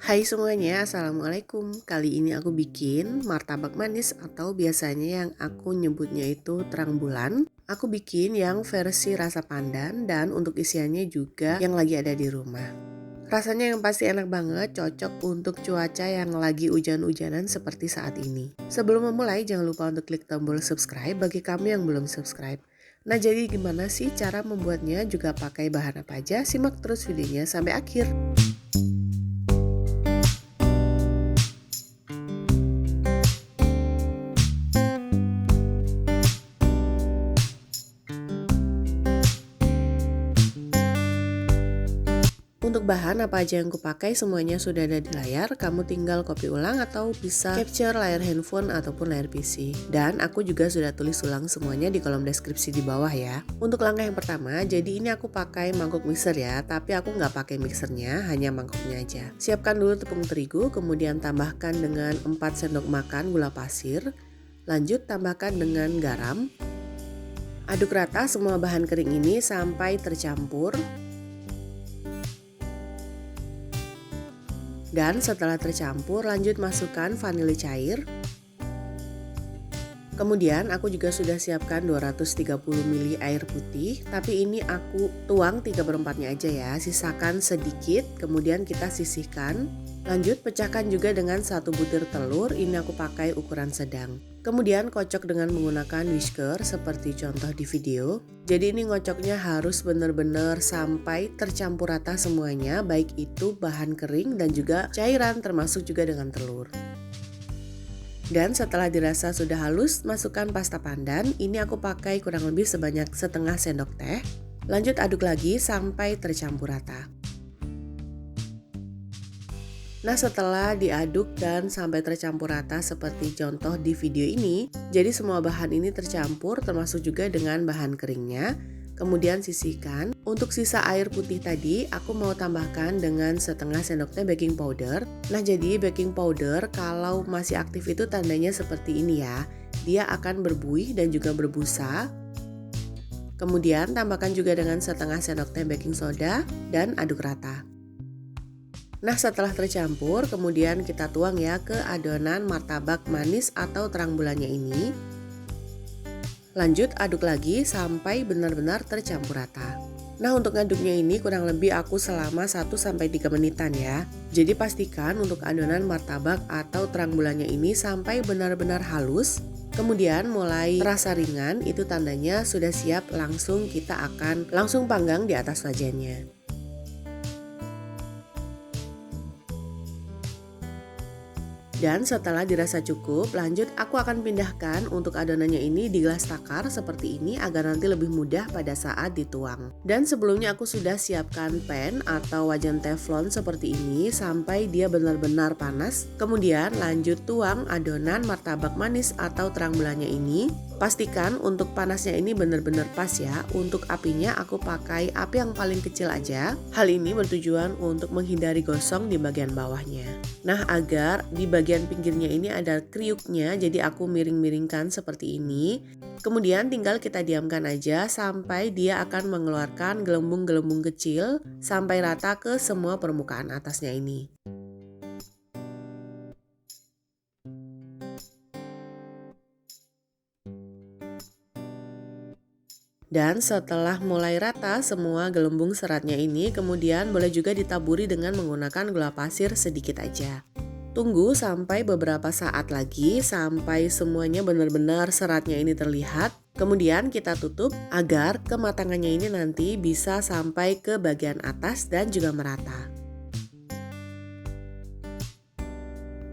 Hai semuanya, Assalamualaikum. Kali ini aku bikin martabak manis atau biasanya yang aku nyebutnya itu terang bulan. Aku bikin yang versi rasa pandan dan untuk isiannya juga yang lagi ada di rumah. Rasanya yang pasti enak banget, cocok untuk cuaca yang lagi hujan-hujanan seperti saat ini. Sebelum memulai, jangan lupa untuk klik tombol subscribe bagi kamu yang belum subscribe. Nah, jadi gimana sih cara membuatnya, juga pakai bahan apa aja? Simak terus videonya sampai akhir. Untuk bahan apa aja yang kupakai semuanya sudah ada di layar, kamu tinggal copy ulang atau bisa capture layar handphone ataupun layar PC. Dan aku juga sudah tulis ulang semuanya di kolom deskripsi di bawah ya. Untuk langkah yang pertama, jadi ini aku pakai mangkuk mixer ya, tapi aku nggak pakai mixernya, hanya mangkuknya aja. Siapkan dulu tepung terigu, kemudian tambahkan dengan 4 sendok makan gula pasir, lanjut tambahkan dengan garam. Aduk rata semua bahan kering ini sampai tercampur. Dan setelah tercampur, lanjut masukkan vanili cair. Kemudian aku juga sudah siapkan 230 ml air putih, tapi ini aku tuang 3/4-nya aja ya, sisakan sedikit, kemudian kita sisihkan. Lanjut pecahkan juga dengan 1 butir telur, ini aku pakai ukuran sedang. Kemudian kocok dengan menggunakan whisker seperti contoh di video. Jadi ini ngocoknya harus benar-benar sampai tercampur rata semuanya, baik itu bahan kering dan juga cairan termasuk juga dengan telur. Dan setelah dirasa sudah halus, masukkan pasta pandan. Ini aku pakai kurang lebih sebanyak setengah sendok teh. Lanjut aduk lagi sampai tercampur rata. Nah, setelah diaduk dan sampai tercampur rata seperti contoh di video ini, jadi semua bahan ini tercampur termasuk juga dengan bahan keringnya. Kemudian sisihkan. Untuk sisa air putih tadi aku mau tambahkan dengan setengah sendok teh baking powder. Nah, jadi baking powder kalau masih aktif itu tandanya seperti ini ya. Dia akan berbuih dan juga berbusa. Kemudian tambahkan juga dengan setengah sendok teh baking soda dan aduk rata. Nah, setelah tercampur, kemudian kita tuang ya ke adonan martabak manis atau terang bulannya ini. Lanjut aduk lagi sampai benar-benar tercampur rata. Nah, untuk ngaduknya ini kurang lebih aku selama 1-3 menitan ya. Jadi pastikan untuk adonan martabak atau terang bulannya ini sampai benar-benar halus. Kemudian mulai terasa ringan, itu tandanya sudah siap, langsung kita akan langsung panggang di atas wajannya. Dan setelah dirasa cukup, lanjut aku akan pindahkan untuk adonannya ini di gelas takar seperti ini agar nanti lebih mudah pada saat dituang. Dan sebelumnya aku sudah siapkan pan atau wajan teflon seperti ini sampai dia benar-benar panas. Kemudian lanjut tuang adonan martabak manis atau terang bulannya ini. Pastikan untuk panasnya ini benar-benar pas ya. Untuk apinya aku pakai api yang paling kecil aja. Hal ini bertujuan untuk menghindari gosong di bagian bawahnya. Nah, agar di bagian pinggirnya ini ada kriuknya, jadi aku miring-miringkan seperti ini. Kemudian tinggal kita diamkan aja sampai dia akan mengeluarkan gelembung-gelembung kecil sampai rata ke semua permukaan atasnya ini. Dan setelah mulai rata semua gelembung seratnya ini, kemudian boleh juga ditaburi dengan menggunakan gula pasir sedikit aja. Tunggu sampai beberapa saat lagi sampai semuanya benar-benar seratnya ini terlihat. Kemudian kita tutup agar kematangannya ini nanti bisa sampai ke bagian atas dan juga merata.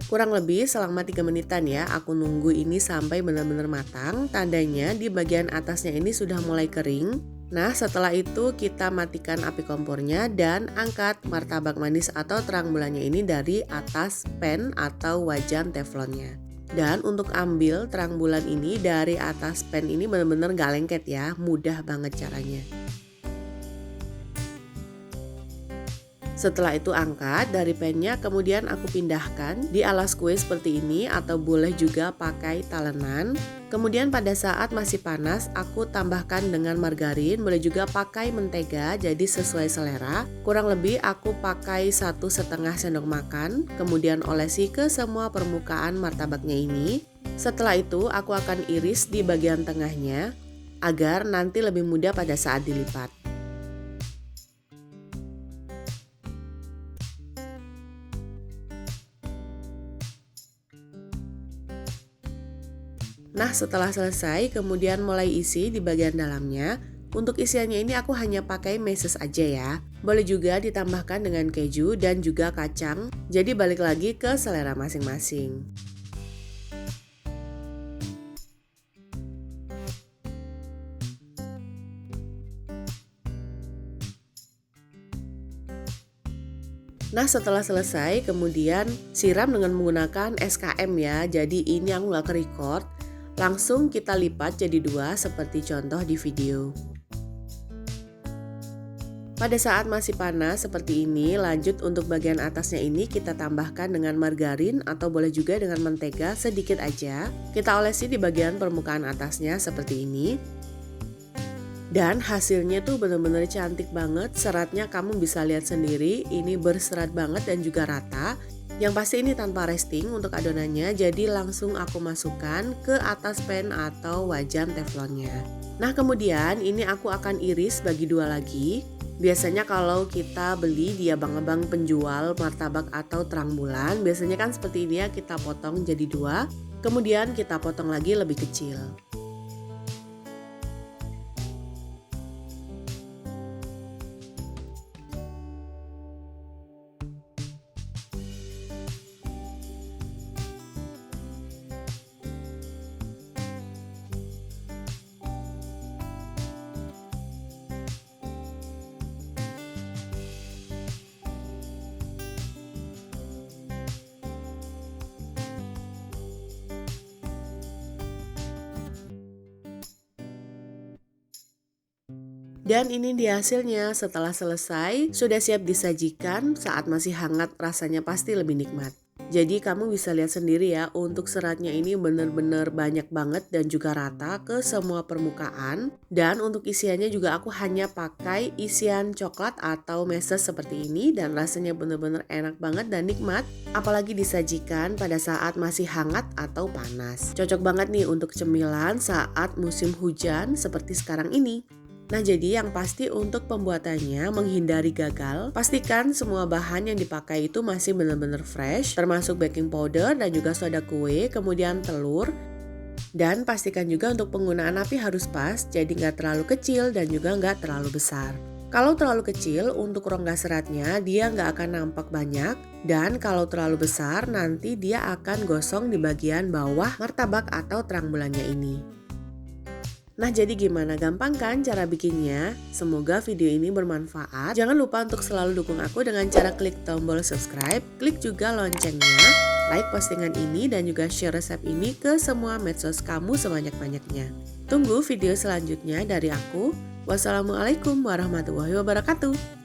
Kurang lebih selama 3 menitan ya, aku nunggu ini sampai benar-benar matang. Tandanya di bagian atasnya ini sudah mulai kering. Nah, setelah itu kita matikan api kompornya dan angkat martabak manis atau terang bulannya ini dari atas pan atau wajan teflonnya. Dan untuk ambil terang bulan ini dari atas pan ini benar-benar gak lengket ya, mudah banget caranya. Setelah itu angkat dari pannya, kemudian aku pindahkan di alas kue seperti ini atau boleh juga pakai talenan. Kemudian pada saat masih panas aku tambahkan dengan margarin, boleh juga pakai mentega, jadi sesuai selera. Kurang lebih aku pakai 1,5 sendok makan, kemudian olesi ke semua permukaan martabaknya ini. Setelah itu aku akan iris di bagian tengahnya agar nanti lebih mudah pada saat dilipat. Nah, setelah selesai, kemudian mulai isi di bagian dalamnya. Untuk isiannya ini aku hanya pakai meses aja ya. Boleh juga ditambahkan dengan keju dan juga kacang. Jadi balik lagi ke selera masing-masing. Nah, setelah selesai, kemudian siram dengan menggunakan SKM ya. Jadi ini aku nggak ke-record. Langsung kita lipat jadi 2 seperti contoh di video. Pada saat masih panas seperti ini, lanjut untuk bagian atasnya ini kita tambahkan dengan margarin atau boleh juga dengan mentega sedikit aja. Kita olesi di bagian permukaan atasnya seperti ini. Dan hasilnya tuh bener-bener cantik banget, seratnya kamu bisa lihat sendiri, ini berserat banget dan juga rata. Yang pasti ini tanpa resting untuk adonannya, jadi langsung aku masukkan ke atas pan atau wajan teflonnya. Nah kemudian ini aku akan iris bagi 2 lagi. Biasanya kalau kita beli di abang-abang penjual martabak atau terang bulan, biasanya kan seperti ini ya, kita potong jadi 2, kemudian kita potong lagi lebih kecil. Dan ini dia hasilnya. Setelah selesai, sudah siap disajikan. Saat masih hangat rasanya pasti lebih nikmat. Jadi kamu bisa lihat sendiri ya, untuk seratnya ini bener-bener banyak banget dan juga rata ke semua permukaan. Dan untuk isiannya juga aku hanya pakai isian coklat atau meses seperti ini, dan rasanya bener-bener enak banget dan nikmat. Apalagi disajikan pada saat masih hangat atau panas. Cocok banget nih untuk cemilan saat musim hujan seperti sekarang ini. Nah jadi yang pasti untuk pembuatannya menghindari gagal, pastikan semua bahan yang dipakai itu masih benar-benar fresh, termasuk baking powder dan juga soda kue, kemudian telur. Dan pastikan juga untuk penggunaan api harus pas, jadi nggak terlalu kecil dan juga nggak terlalu besar. Kalau terlalu kecil untuk rongga seratnya dia nggak akan nampak banyak, dan kalau terlalu besar nanti dia akan gosong di bagian bawah martabak atau terang bulannya ini. Nah jadi gimana, gampang kan cara bikinnya? Semoga video ini bermanfaat. Jangan lupa untuk selalu dukung aku dengan cara klik tombol subscribe, klik juga loncengnya, like postingan ini dan juga share resep ini ke semua medsos kamu sebanyak-banyaknya. Tunggu video selanjutnya dari aku. Wassalamualaikum warahmatullahi wabarakatuh.